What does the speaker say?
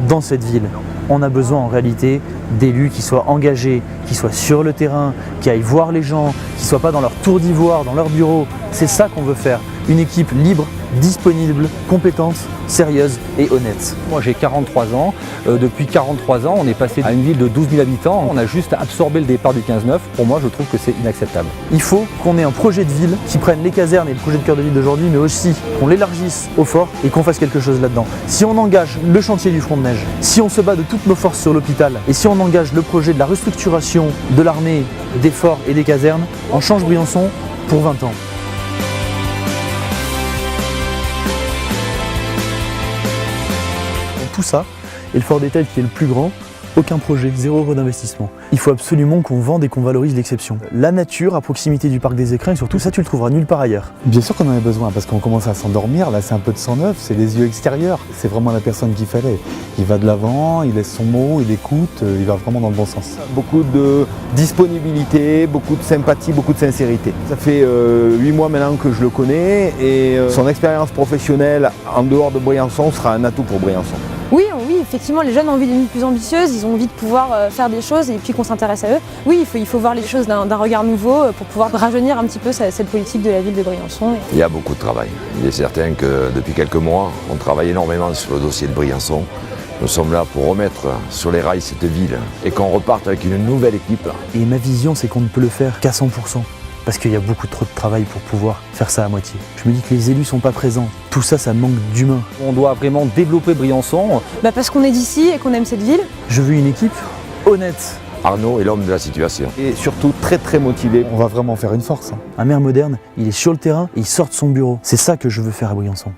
dans cette ville. On a besoin en réalité d'élus qui soient engagés, qui soient sur le terrain, qui aillent voir les gens, qui ne soient pas dans leur tour d'ivoire, dans leur bureau. C'est ça qu'on veut faire. Une équipe libre, disponible, compétente, sérieuse et honnête. Moi j'ai 43 ans, depuis 43 ans on est passé à une ville de 12 000 habitants, on a juste absorbé le départ du 15-9, pour moi je trouve que c'est inacceptable. Il faut qu'on ait un projet de ville qui prenne les casernes et le projet de cœur de ville d'aujourd'hui, mais aussi qu'on l'élargisse au fort et qu'on fasse quelque chose là-dedans. Si on engage le chantier du front de neige, si on se bat de toutes nos forces sur l'hôpital et si on engage le projet de la restructuration de l'armée, des forts et des casernes, on change Briançon pour 20 ans. Tout ça, et le Fort des Tels qui est le plus grand, aucun projet, 0 € d'investissement. Il faut absolument qu'on vende et qu'on valorise l'exception. La nature à proximité du parc des Écrins, et surtout ça tu le trouveras nulle part ailleurs. Bien sûr qu'on en a besoin parce qu'on commence à s'endormir, là c'est un peu de sang neuf, c'est les yeux extérieurs. C'est vraiment la personne qu'il fallait. Il va de l'avant, il laisse son mot, il écoute, il va vraiment dans le bon sens. Beaucoup de disponibilité, beaucoup de sympathie, beaucoup de sincérité. Ça fait 8 mois maintenant que je le connais et son expérience professionnelle en dehors de Briançon sera un atout pour Briançon. Oui, effectivement, les jeunes ont envie d'une vie plus ambitieuse, ils ont envie de pouvoir faire des choses et puis qu'on s'intéresse à eux. Oui, il faut voir les choses d'un regard nouveau pour pouvoir rajeunir un petit peu cette politique de la ville de Briançon. Il y a beaucoup de travail. Il est certain que depuis quelques mois, on travaille énormément sur le dossier de Briançon. Nous sommes là pour remettre sur les rails cette ville et qu'on reparte avec une nouvelle équipe. Et ma vision, c'est qu'on ne peut le faire qu'à 100%. Parce qu'il y a beaucoup trop de travail pour pouvoir faire ça à moitié. Je me dis que les élus sont pas présents. Tout ça, ça manque d'humain. On doit vraiment développer Briançon. Parce qu'on est d'ici et qu'on aime cette ville. Je veux une équipe honnête. Arnaud est l'homme de la situation. Et surtout très très motivé. On va vraiment faire une force. Un maire moderne, il est sur le terrain et il sort de son bureau. C'est ça que je veux faire à Briançon.